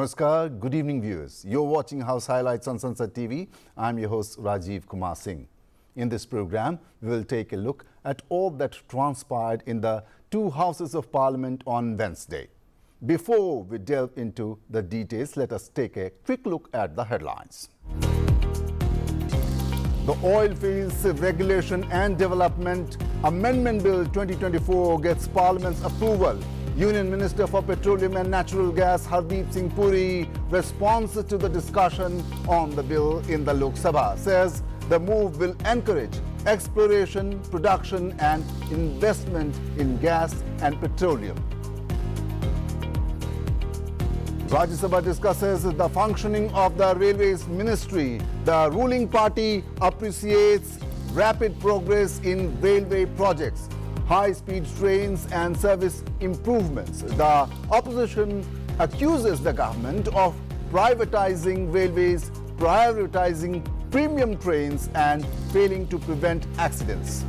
Namaskar, good evening viewers. You're watching House Highlights on Sansad TV. I'm your host Rajiv Kumar Singh. In this program, we will take a look at all that transpired in the two houses of parliament on Wednesday. Before we delve into the details, let us take a quick look at the headlines. The Oilfields Regulation and Development Amendment Bill 2024 gets Parliament's approval. Union Minister for Petroleum and Natural Gas Hardeep Singh Puri responds to the discussion on the bill in the Lok Sabha, says the move will encourage exploration, production and investment in gas and petroleum. Rajya Sabha discusses the functioning of the Railways Ministry. The ruling party appreciates rapid progress in railway projects, high-speed trains and service improvements. The opposition accuses the government of privatizing railways, prioritizing premium trains and failing to prevent accidents.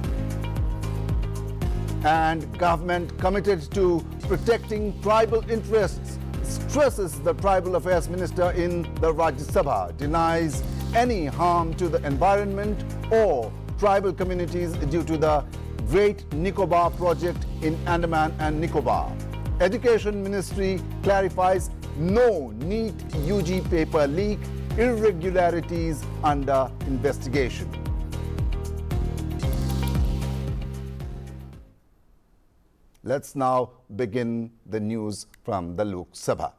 And government committed to protecting tribal interests, stresses the Tribal Affairs Minister in the Rajya Sabha, denies any harm to the environment or tribal communities due to the Great Nicobar project in Andaman and Nicobar. Education Ministry clarifies no NEET UG paper leak, irregularities under investigation. Let's now begin the news from the Lok Sabha.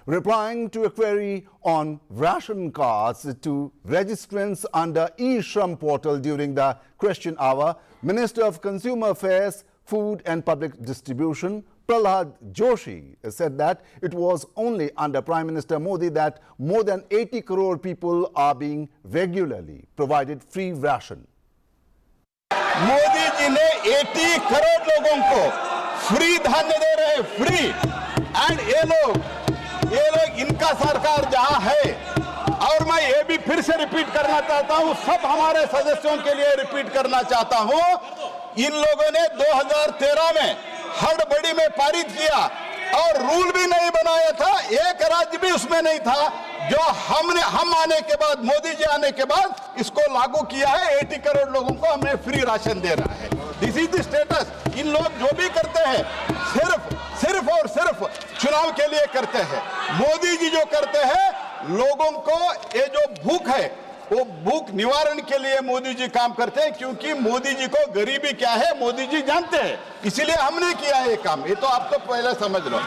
Replying to a query on ration cards to registrants under eShram portal during the question hour, Minister of Consumer Affairs, Food and Public Distribution, Prahlad Joshi, said that it was only under Prime Minister Modi that more than 80 crore people are being regularly provided free ration. Modi ji ने 80 करोड़ लोगों को free धान्य दे रहे हैं, free. And ये लोग इनका सरकार जहां है, और मैं ये भी फिर से रिपीट करना चाहता हूं, सब हमारे सदस्यों के लिए रिपीट करना चाहता हूं, इन लोगों ने 2013 में हड़बड़ी में पारित किया और रूल भी नहीं बनाया था, एक राज्य भी उसमें नहीं था, जो हम आने के बाद, मोदी जी आने के बाद इसको लागू किया है। 80 करोड़ लोगों को हमने फ्री राशन दे रहा है। This is the status. इन लोग जो भी करते हैं सिर्फ और सिर्फ चुनाव के लिए करते हैं। मोदी जी जो करते हैं, लोगों को ये जो भूख है वो भूख निवारण के लिए मोदी जी काम करते हैं, क्योंकि मोदी जी को गरीबी क्या है मोदी जी जानते हैं, इसीलिए हमने किया ये काम। ये तो आप तो पहले समझ लो।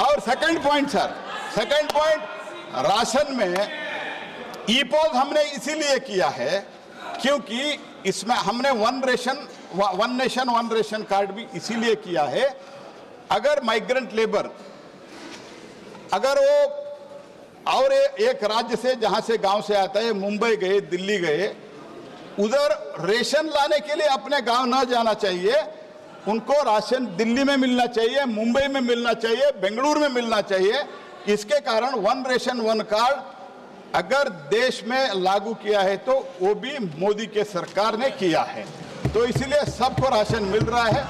और second point sir, second point, ration में ई-पॉज हमने इसीलिए किया है क्योंकि इसमें हमने one nation one ration card भी इसीलिए किया है। अगर माइग्रेंट लेबर, अगर वो और एक राज्य से, जहां से गांव से आता है, मुंबई गए, दिल्ली गए, उधर रेशन लाने के लिए अपने गांव ना जाना चाहिए, उनको राशन दिल्ली में मिलना चाहिए, मुंबई में मिलना चाहिए, बेंगलुरु में मिलना चाहिए। इसके कारण वन रेशन वन कार्ड अगर देश में लागू किया है तो वो भी मोदी के सरकार ने किया है, तो इसलिए सबको राशन मिल रहा है।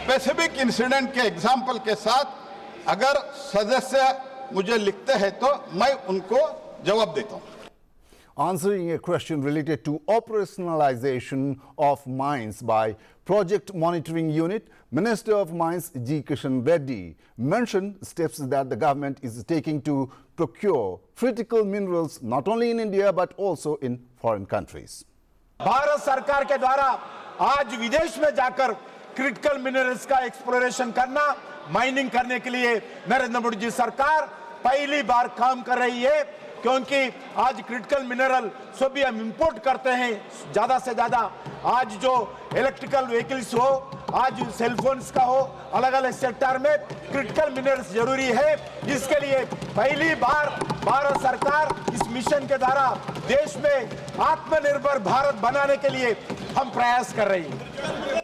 स्पेसिफिक इंसिडेंट के एग्जाम्पल के साथ अगर सदस्य मुझे लिखते हैं तो मैं उनको जवाब देता हूं। Answering a question related to operationalization of mines by Project Monitoring Unit, Minister of Mines G. Kishan Reddy mentioned steps that the government is taking to procure critical minerals not only in India but also in foreign countries. Bharat सरकार के द्वारा आज विदेश में जाकर critical minerals का exploration करना, mining करने के लिए नरेंद्र मोदी जी सरकार पहली बार काम कर रही है, क्योंकि आज क्रिटिकल मिनरल सभी हम इंपोर्ट करते हैं ज्यादा से ज्यादा। आज जो इलेक्ट्रिकल व्हीकल्स हो, आज सेलफोन्स का हो, अलग अलग सेक्टर में क्रिटिकल मिनरल्स जरूरी है, जिसके लिए पहली बार भारत सरकार इस मिशन के द्वारा देश में आत्मनिर्भर भारत बनाने के लिए हम प्रयास कर रही है।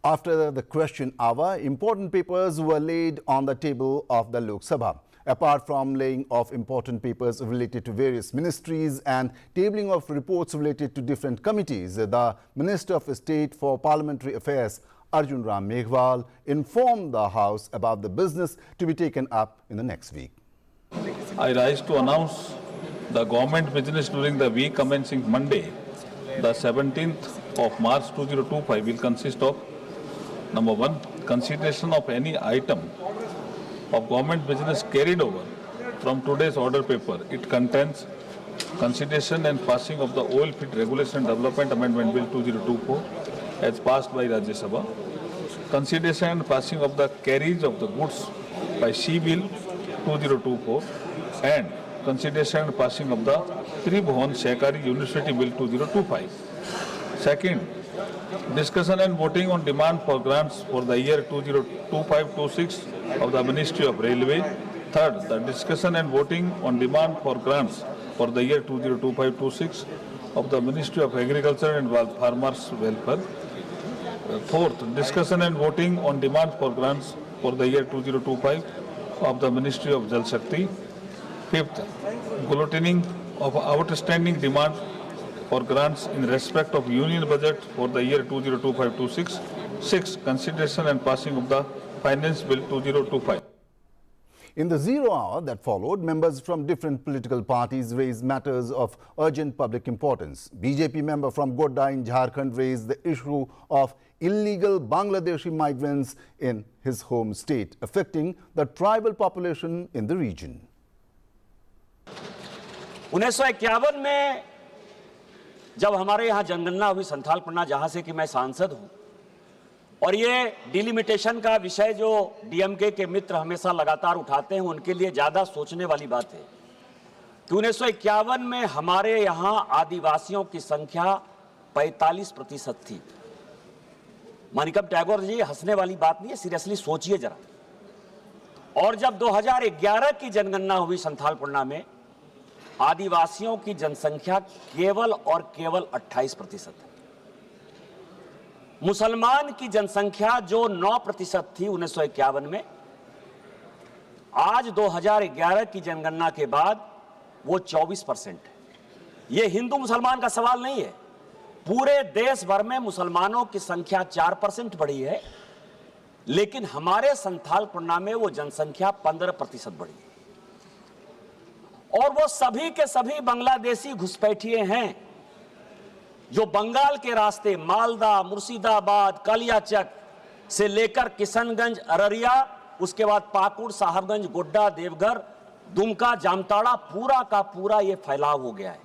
After the question hour, important papers were laid on the table of the Lok Sabha. Apart from laying off important papers related to various ministries and tabling of reports related to different committees, the Minister of State for Parliamentary Affairs, Arjun Ram Meghwal, informed the House about the business to be taken up in the next week. I rise to announce the government business during the week commencing Monday, the 17th of March 2025 will consist of: number 1, consideration of any item of government business carried over from today's order paper. It contains consideration and passing of the Oil Field Regulation Development Amendment Bill 2024 as passed by Rajya Sabha, consideration and passing of the carriage of the goods by Sea Bill 2024, and consideration and passing of the Tribhuvan Sehkari University Bill 2025. Second, discussion and voting on demand for grants for the year 2025-26 of the Ministry of Railway. Third, the discussion and voting on demand for grants for the year 2025-26 of the Ministry of Agriculture and Farmers Welfare. Fourth, discussion and voting on demand for grants for the year 2025 of the Ministry of Jal Shakti. Fifth, gulleting of outstanding demand for grants in respect of Union Budget for the year 2025-26. Sixth, consideration and passing of the Finance Bill 2025. In the 0 hour that followed, members from different political parties raised matters of urgent public importance. BJP member from Godda in Jharkhand raised the issue of illegal Bangladeshi migrants in his home state, affecting the tribal population in the region. 1951 में जब हमारे यहाँ जनगणना हुई संथाल पन्ना, जहां से कि मैं सांसद हूं, और ये डिलिमिटेशन का विषय जो डीएमके के मित्र हमेशा लगातार उठाते हैं, उनके लिए ज्यादा सोचने वाली बात है कि 1951 में हमारे यहाँ आदिवासियों की संख्या 45% थी। मानिकम टैगोर जी, हंसने वाली बात नहीं है, सीरियसली सोचिए जरा। और जब 2011 की जनगणना हुई संथाल पन्ना में, आदिवासियों की जनसंख्या केवल और केवल 28% है। मुसलमान की जनसंख्या जो 9% थी 1951 में, आज 2011 की जनगणना के बाद वो 24% है। ये हिंदू मुसलमान का सवाल नहीं है, पूरे देश भर में मुसलमानों की संख्या 4% बढ़ी है, लेकिन हमारे संथाल पन्ना में वो जनसंख्या 15% बढ़ी है। और वो सभी के सभी बांग्लादेशी घुसपैठिए हैं जो बंगाल के रास्ते मालदा, मुर्शिदाबाद, कालियाचक से लेकर किशनगंज, अररिया, उसके बाद पाकुड़, साहबगंज, गोड्डा, देवघर, दुमका, जामताड़ा, पूरा का पूरा ये फैलाव हो गया है।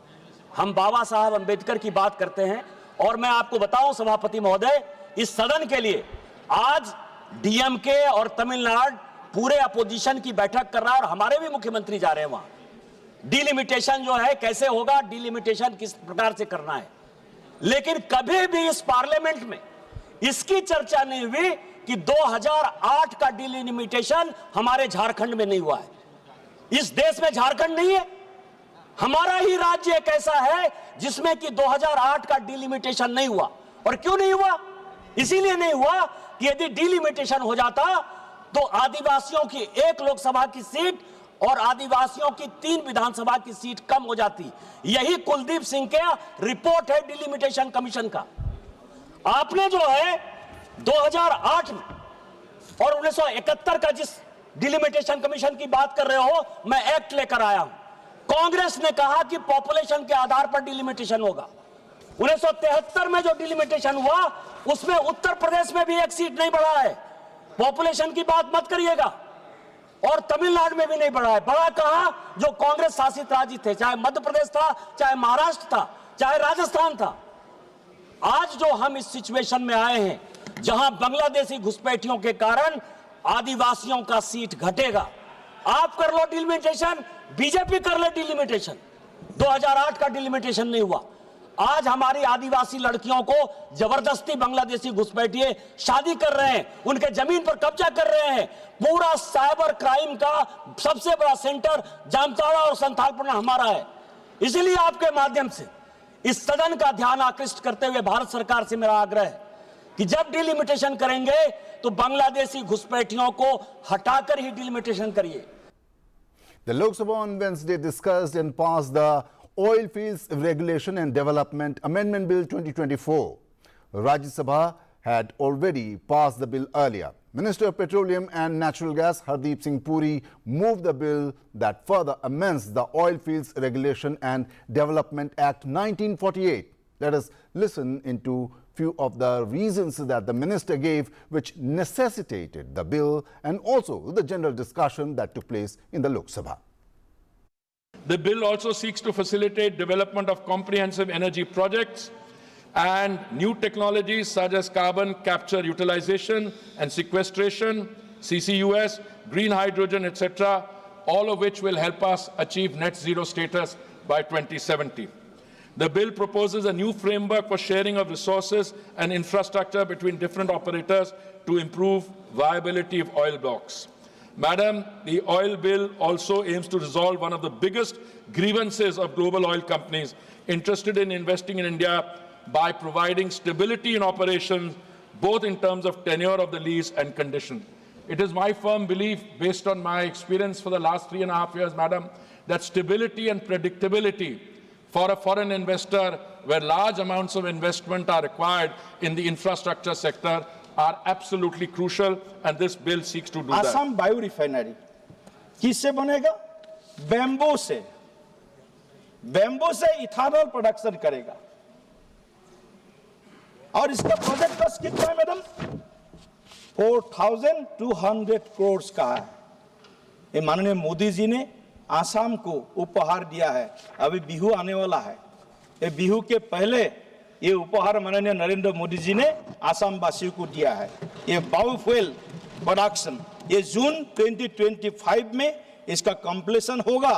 हम बाबा साहब अंबेडकर की बात करते हैं, और मैं आपको बताऊं सभापति महोदय, इस सदन के लिए आज डीएमके और तमिलनाडु पूरे अपोजिशन की बैठक कर रहा है, और हमारे भी मुख्यमंत्री जा रहे हैं वहां। डिलिमिटेशन जो है कैसे होगा, डिलिमिटेशन किस प्रकार से करना है, लेकिन कभी भी इस पार्लियामेंट में इसकी चर्चा नहीं हुई कि 2008 का डिलिमिटेशन हमारे झारखंड में नहीं हुआ है। इस देश में झारखंड नहीं है, हमारा ही राज्य एक ऐसा है जिसमें कि 2008 का डिलिमिटेशन नहीं हुआ। और क्यों नहीं हुआ? इसीलिए नहीं हुआ कि यदि डिलिमिटेशन हो जाता तो आदिवासियों की 1 लोकसभा की सीट और आदिवासियों की 3 विधानसभा की सीट कम हो जाती। यही कुलदीप सिंह के रिपोर्ट है डिलिमिटेशन कमीशन का। आपने जो है 2008 में और 1971 का जिस डिलिमिटेशन कमीशन की बात कर रहे हो, मैं एक्ट लेकर आया हूं। कांग्रेस ने कहा कि पॉपुलेशन के आधार पर डिलिमिटेशन होगा। 1973 में जो डिलिमिटेशन हुआ उसमें उत्तर प्रदेश में भी 1 सीट नहीं बढ़ा है। पॉपुलेशन की बात मत करिएगा। और तमिलनाडु में भी नहीं बढ़ा है। बढ़ा कहां? जो कांग्रेस शासित राज्य थे, चाहे मध्य प्रदेश था, चाहे महाराष्ट्र था, चाहे राजस्थान था। आज जो हम इस सिचुएशन में आए हैं जहां बांग्लादेशी घुसपैठियों के कारण आदिवासियों का सीट घटेगा, आप कर लो डिलिमिटेशन, बीजेपी कर ले डिलिमिटेशन। 2008 का डिलिमिटेशन नहीं हुआ। आज हमारी आदिवासी लड़कियों को जबरदस्ती बांग्लादेशी घुसपैठिए शादी कर रहे हैं, उनके जमीन पर कब्जा कर रहे हैं। पूरा साइबर क्राइम का सबसे बड़ा सेंटर जामताड़ा और संथालपन्ना हमारा है। इसलिए आपके माध्यम से इस सदन का ध्यान आकृष्ट करते हुए भारत सरकार से मेरा आग्रह है कि जब डिलिमिटेशन करेंगे तो बांग्लादेशी घुसपैठियों को हटाकर ही डिलिमिटेशन करिए। The Lok Sabha on Wednesday discussed and passed the Oil Fields Regulation and Development Amendment Bill 2024. Rajya Sabha had already passed the bill earlier. Minister of Petroleum and Natural Gas Hardeep Singh Puri moved the bill that further amends the Oil Fields Regulation and Development Act 1948. Let us listen into few of the reasons that the minister gave which necessitated the bill and also the general discussion that took place in the Lok Sabha. The bill also seeks to facilitate development of comprehensive energy projects and new technologies such as carbon capture utilization and sequestration, CCUS, green hydrogen, etc., all of which will help us achieve net zero status by 2070. The bill proposes a new framework for sharing of resources and infrastructure between different operators to improve viability of oil blocks. Madam, the oil bill also aims to resolve one of the biggest grievances of global oil companies interested in investing in India by providing stability in operations, both in terms of tenure of the lease and condition. It is my firm belief, based on my experience for the last 3.5 years, Madam, that stability and predictability for a foreign investor where large amounts of investment are required in the infrastructure sector are absolutely crucial, and this bill seeks to do that. Assam bio refinery किससे बनेगा? Bamboo से ethanol production करेगा और इसका project cost कितना है madam? 4,200 crore का है। ये माननीय मोदी जी ने आसाम को उपहार दिया है। अभी बिहू आने वाला है, ये बिहू के पहले ये उपहार माननीय नरेंद्र मोदी जी ने आसाम वासियों को दिया है। ये बायोफ्यूल प्रोडक्शन ये जून 2025 में इसका कंप्लीशन होगा।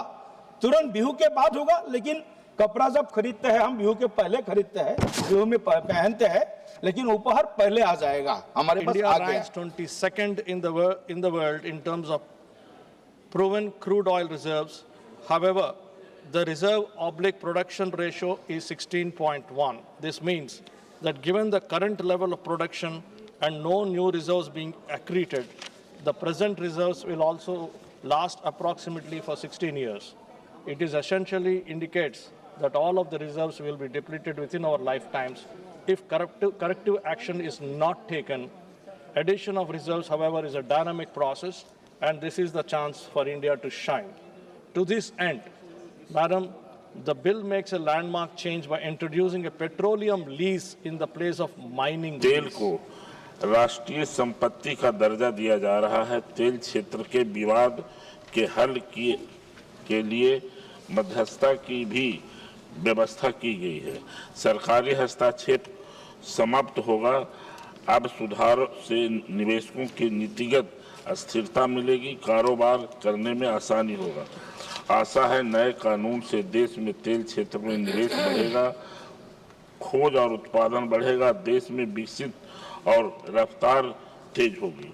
तुरंत बिहू के बाद होगा, लेकिन कपड़ा जब खरीदते हैं हम बिहू के पहले खरीदते हैं, बिहू में पहनते हैं, लेकिन उपहार पहले आ जाएगा। हमारे पास आ गया। India ranks 22nd in the world in terms of proven crude oil reserves. However, the reserve/production ratio is 16.1. This means that given the current level of production and no new reserves being accreted, the present reserves will also last approximately for 16 years. It is essentially indicates that all of the reserves will be depleted within our lifetimes if corrective action is not taken. Addition of reserves, however, is a dynamic process, and this is the chance for India to shine. To this end, Madam, the bill makes a landmark change by introducing a petroleum lease in the place of mining तेल lease. को राष्ट्रीय संपत्ति का दर्जा दिया जा रहा है। तेल क्षेत्र के विवाद के हल के लिए मध्यस्थता की भी व्यवस्था की गई है। सरकारी हस्तक्षेप समाप्त होगा। अब सुधार से निवेशकों की नीतिगत स्थिरता मिलेगी, कारोबार करने में आसानी होगा। आशा है नए कानून से देश में तेल क्षेत्र में निवेश बढ़ेगा, खोज और उत्पादन बढ़ेगा, देश में विकसित और रफ्तार तेज होगी।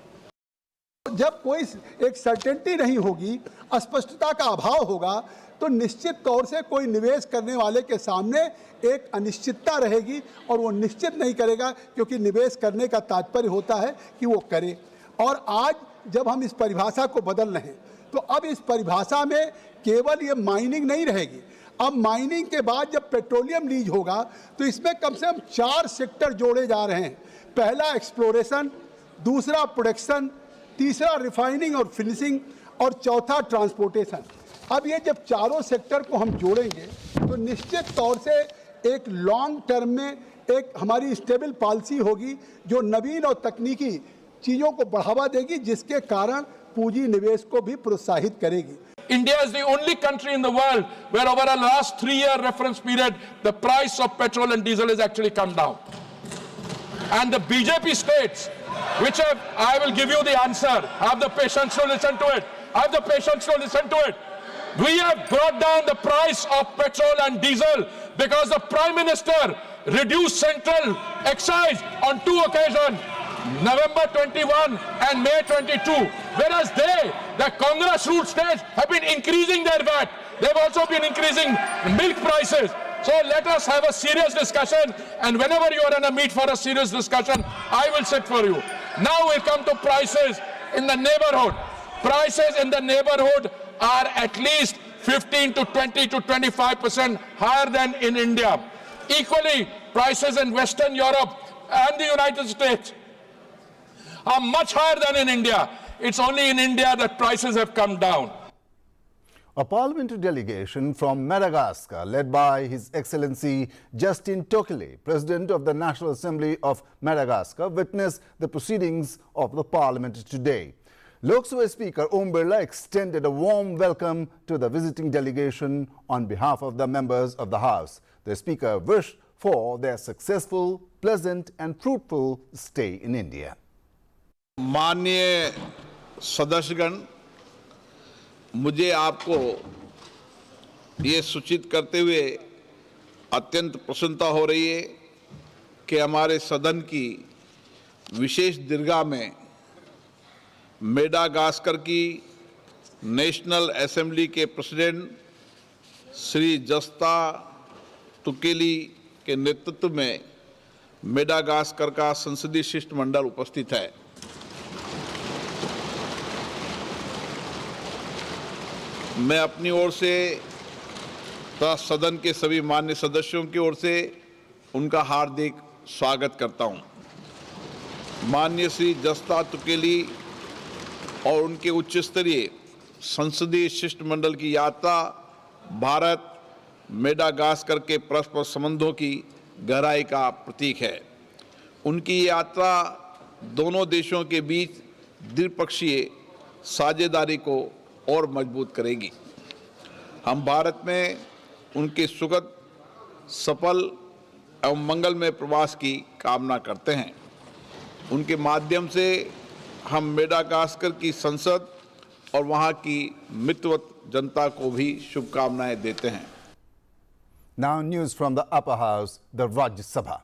जब कोई एक सर्टेनिटी नहीं होगी, स्पष्टता का अभाव होगा, तो निश्चित तौर से कोई निवेश करने वाले के सामने एक अनिश्चितता रहेगी और वो निश्चित नहीं करेगा, क्योंकि निवेश करने का तात्पर्य होता है कि वो करे। और आज जब हम इस परिभाषा को बदल रहे हैं, तो अब इस परिभाषा में केवल ये माइनिंग नहीं रहेगी। अब माइनिंग के बाद जब पेट्रोलियम लीज होगा, तो इसमें कम से कम 4 सेक्टर जोड़े जा रहे हैं। पहला एक्सप्लोरेशन, दूसरा प्रोडक्शन, तीसरा रिफाइनिंग और फिनिशिंग, और चौथा ट्रांसपोर्टेशन। अब ये जब चारों सेक्टर को हम जोड़ेंगे, तो निश्चित तौर से एक लॉन्ग टर्म में एक हमारी स्टेबल पॉलिसी होगी, जो नवीन और तकनीकी चीज़ों को बढ़ावा देगी, जिसके कारण पूंजी निवेश को भी प्रोत्साहित करेगी। India is the only country in the world where over a last 3-year reference period, the price of petrol and diesel has actually come down. And the BJP states, which I will give you the answer, have the patience to listen to it. Have the patience to listen to it. We have brought down the price of petrol and diesel because the Prime Minister reduced central excise on 2 occasions, November 21 and May 22, whereas the Congress ruled states, have been increasing their VAT. They've also been increasing milk prices. So let us have a serious discussion, and whenever you are in a meet for a serious discussion, I will sit for you. Now we come to prices in the neighborhood. Prices in the neighborhood are at least 15 to 20 to 25% higher than in India. Equally, prices in Western Europe and the United States are much higher than in India. It's only in India that prices have come down. A parliamentary delegation from Madagascar, led by His Excellency Justin Tokele, President of the National Assembly of Madagascar, witnessed the proceedings of the parliament today. Lok Sabha Speaker Om Birla extended a warm welcome to the visiting delegation on behalf of the members of the House. The Speaker wished for their successful, pleasant and fruitful stay in India. माननीय सदस्यगण, मुझे आपको ये सूचित करते हुए अत्यंत प्रसन्नता हो रही है कि हमारे सदन की विशेष दीर्घा में मेडागास्कर की नेशनल असेंबली के प्रेसिडेंट श्री जस्ता तुकेली के नेतृत्व में मेडागास्कर का संसदीय शिष्टमंडल उपस्थित है। मैं अपनी ओर से तथा सदन के सभी मान्य सदस्यों की ओर से उनका हार्दिक स्वागत करता हूं। माननीय श्री जस्ता तुकेली और उनके उच्च स्तरीय संसदीय शिष्टमंडल की यात्रा भारत मेडागास्कर के परस्पर संबंधों की गहराई का प्रतीक है। उनकी यात्रा दोनों देशों के बीच द्विपक्षीय साझेदारी को और मजबूत करेगी। हम भारत में उनके सुखद, सफल एवं मंगलमय प्रवास की कामना करते हैं। उनके माध्यम से हम मेडागास्कर की संसद और वहां की मित्रवत जनता को भी शुभकामनाएं देते हैं। Now news from the upper house, the Rajya Sabha.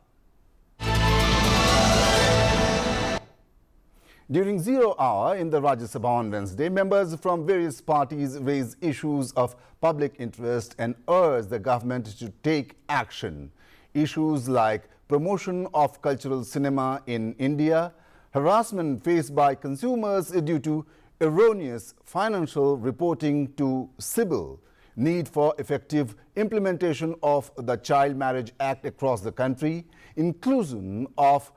During 0 hour in the Rajya Sabha on Wednesday, members from various parties raised issues of public interest and urged the government to take action. Issues like promotion of cultural cinema in India, harassment faced by consumers due to erroneous financial reporting to CIBIL, need for effective implementation of the Child Marriage Act across the country, inclusion of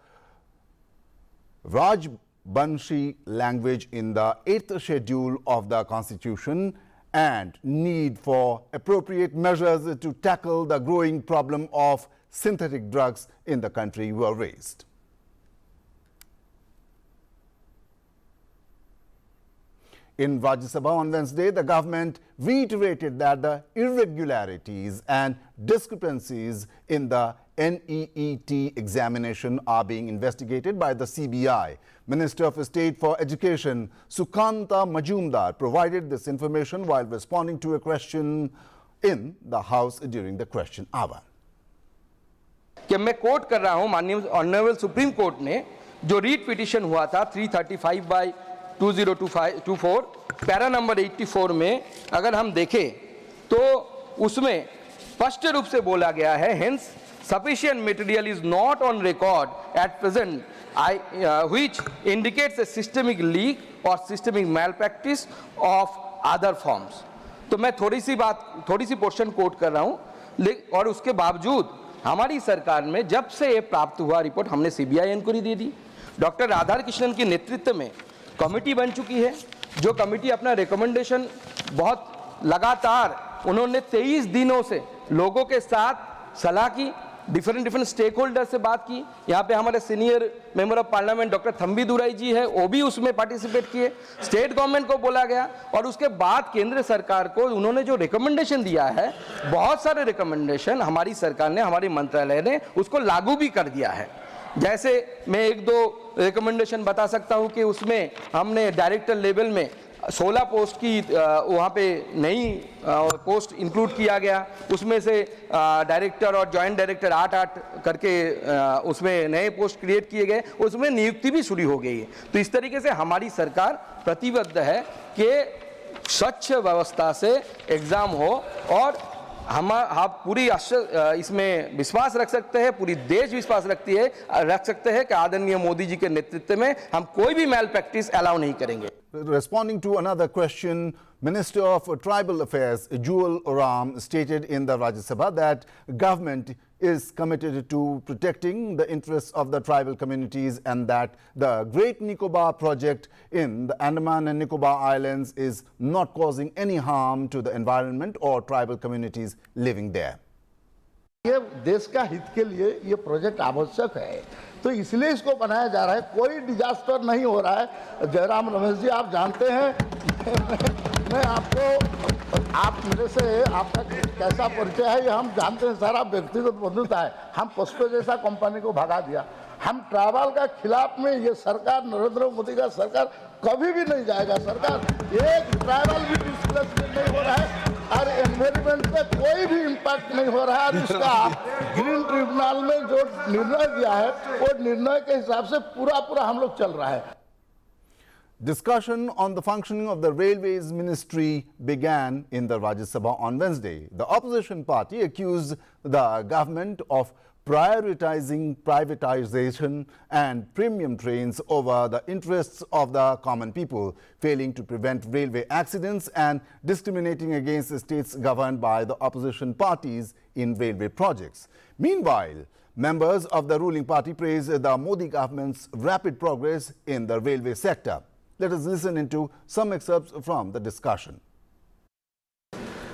Rajbanshi language in the 8th schedule of the Constitution, and need for appropriate measures to tackle the growing problem of synthetic drugs in the country were raised. In Rajya Sabha on Wednesday, the government reiterated that the irregularities and discrepancies in the NEET examination are being investigated by the CBI. Minister of State for Education Sukanta Majumdar provided this information while responding to a question in the House during the question hour. कि मैं coat कर रहा हूं माननीय honourable supreme court ने जो REET petition हुआ था 335/2024 पैरा नंबर 84 में अगर हम देखें तो उसमें स्पष्ट रूप से बोला गया है, hence sufficient material is not on record at present which indicates a systemic leak or systemic malpractice of other forms. तो मैं थोड़ी सी पोर्शन कोट कर रहा हूं, और उसके बावजूद हमारी सरकार में जब से ये प्राप्त हुआ रिपोर्ट हमने सीबीआई इंक्वायरी दे दी। डॉक्टर राधाकृष्णन के नेतृत्व में कमेटी बन चुकी है, जो कमेटी अपना रिकमेंडेशन बहुत लगातार उन्होंने 23 दिनों से लोगों के साथ सलाह की, डिफरेंट स्टेक होल्डर से बात की। यहाँ पे हमारे senior member of parliament doctor Thambi Durai ji है, वो भी उसमें पार्टिसिपेट किए। स्टेट गवर्नमेंट को बोला गया और उसके बाद केंद्र सरकार को उन्होंने जो रिकमेंडेशन दिया है, बहुत सारे रिकमेंडेशन हमारी सरकार ने, हमारी मंत्रालय ने उसको लागू भी कर दिया है। जैसे मैं 1-2 रिकमेंडेशन बता सकता हूँ कि उसमें हमने डायरेक्टर लेवल में 16 पोस्ट की वहाँ पे नई पोस्ट इंक्लूड किया गया, उसमें से डायरेक्टर और जॉइंट डायरेक्टर 8-8 करके उसमें नए पोस्ट क्रिएट किए गए, उसमें नियुक्ति भी शुरू हो गई है। तो इस तरीके से हमारी सरकार प्रतिबद्ध है कि स्वच्छ व्यवस्था से एग्जाम हो, और हम पूरी इसमें विश्वास रख सकते हैं, पूरी देश विश्वास रख सकते हैं कि आदरणीय मोदी जी के नेतृत्व में हम कोई भी मैल प्रैक्टिस अलाउ नहीं करेंगे। Responding to another question Minister of Tribal Affairs Jewel Oram stated in the Rajya Sabha that government is committed to protecting the interests of the tribal communities and that the Great Nicobar project in the Andaman and Nicobar Islands is not causing any harm to the environment or tribal communities living there. ये देश का हित के लिए ये project आवश्यक है, तो इसलिए इसको बनाया जा रहा है। कोई डिजास्टर नहीं हो रहा है। जयराम रमेश जी, आप जानते हैं, मैं आपको, आप मेरे से आपका कैसा परिचय है ये हम जानते हैं, सारा व्यक्तिगत बंधुता है। हम पॉस्को जैसा कंपनी को भगा दिया। हम ट्राइबल का खिलाफ में ये सरकार, नरेंद्र मोदी का सरकार कभी भी नहीं जाएगा। सरकार एक ट्राइबल भी डिस्प्लेसमेंट नहीं हो रहा है और एनवायरमेंट पे कोई भी इम्पैक्ट नहीं हो रहा है। और इसका ग्रीन ट्रिब्यूनल में जो निर्णय दिया है वो निर्णय के हिसाब से पूरा हम लोग चल रहा है। Discussion on the functioning of the Railways Ministry began in the Rajya Sabha on Wednesday. The opposition party accused the government of prioritizing privatization and premium trains over the interests of the common people, failing to prevent railway accidents and discriminating against the states governed by the opposition parties in railway projects. Meanwhile, members of the ruling party praised the Modi government's rapid progress in the railway sector. Let us listen into some excerpts from the discussion.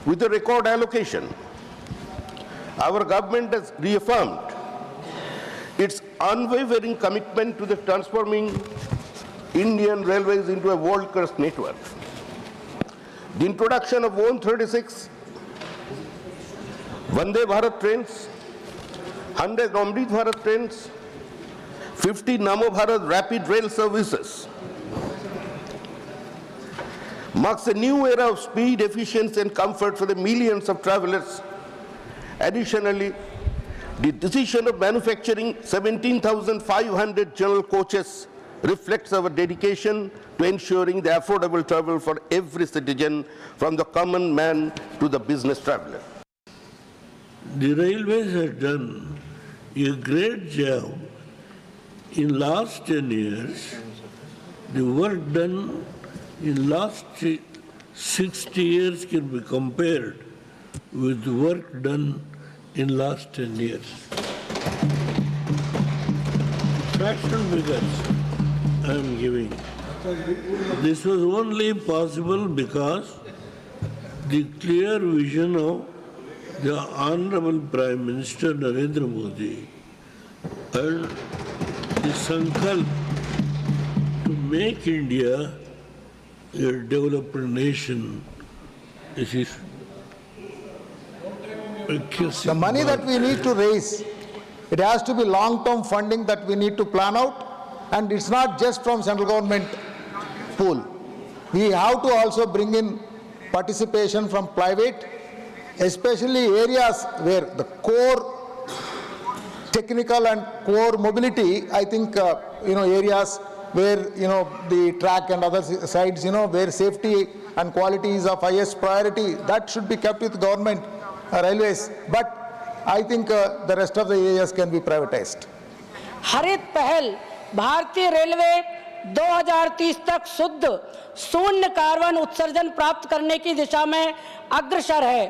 With the record allocation, our government has reaffirmed its unwavering commitment to the transforming Indian railways into a world-class network. The introduction of 136 Vande Bharat trains, 100 Amrit Bharat trains, 50 Namo Bharat rapid rail services marks a new era of speed, efficiency and comfort for the millions of travelers. Additionally, the decision of manufacturing 17,500 general coaches reflects our dedication to ensuring the affordable travel for every citizen, from the common man to the business traveler. The railways have done a great job in last 10 years. The work done in last 60 years can be compared with the work done in last 10 years. Fraction figures I am giving. This was only possible because the clear vision of the Honorable Prime Minister Narendra Modi and the sankalp to make India a developed nation. This is the money that we need to raise, it has to be long-term funding that we need to plan out, and it's not just from central government pool. We have to also bring in participation from private, especially areas where the core technical and core mobility, I think, areas where, the track and other sides, where safety and quality is of highest priority, that should be kept with government railways. But I think the rest of the areas can be privatized. हरित पहल भारतीय railway 2030 तक शुद्ध शून्य carbon उत्सर्जन प्राप्त करने की दिशा में अग्रसर है।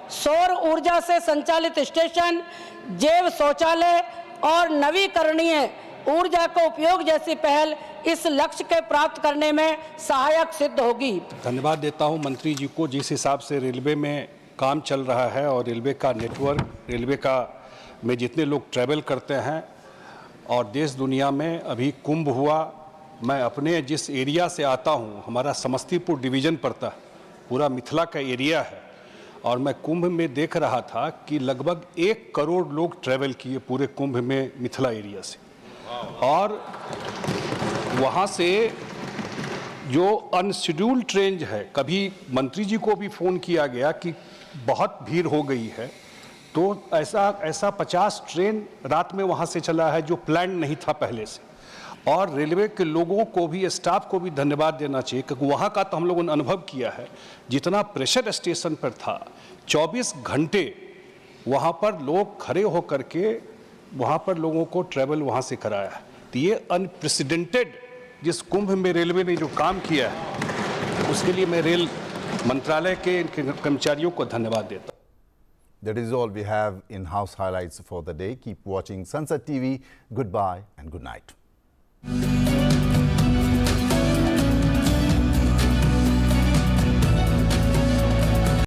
सौर ऊर्जा से संचालित स्टेशन, जैव शौचालय और नवीकरणीय ऊर्जा का उपयोग जैसी पहल इस लक्ष्य के प्राप्त करने में सहायक सिद्ध होगी। धन्यवाद देता हूं मंत्री जी को, जिस हिसाब से रेलवे में काम चल रहा है और रेलवे का नेटवर्क, रेलवे का में जितने लोग ट्रैवल करते हैं और देश दुनिया में अभी कुंभ हुआ। मैं अपने जिस एरिया से आता हूं, हमारा समस्तीपुर डिवीज़न पड़ता है, पूरा मिथिला का एरिया है, और मैं कुंभ में देख रहा था कि लगभग 1 करोड़ लोग ट्रैवल किए पूरे कुंभ में मिथिला एरिया से। और वहाँ से जो अनशेड्यूल्ड ट्रेन है, कभी मंत्री जी को भी फ़ोन किया गया कि बहुत भीड़ हो गई है, तो ऐसा 50 ट्रेन रात में वहाँ से चला है जो प्लान नहीं था पहले से। और रेलवे के लोगों को भी, स्टाफ को भी धन्यवाद देना चाहिए, क्योंकि वहाँ का तो हम लोगों ने अनुभव किया है, जितना प्रेशर स्टेशन पर था, 24 घंटे वहाँ पर लोग खड़े होकर के वहाँ पर लोगों को ट्रैवल वहाँ से कराया है। तो ये अनप्रेसिडेंटेड जिस कुंभ में रेलवे ने जो काम किया है, उसके लिए मैं रेल मंत्रालय के कर्मचारियों को धन्यवाद देता हूं। That is all we have in House Highlights for the day. Keep watching Sunset TV. Goodbye and good night.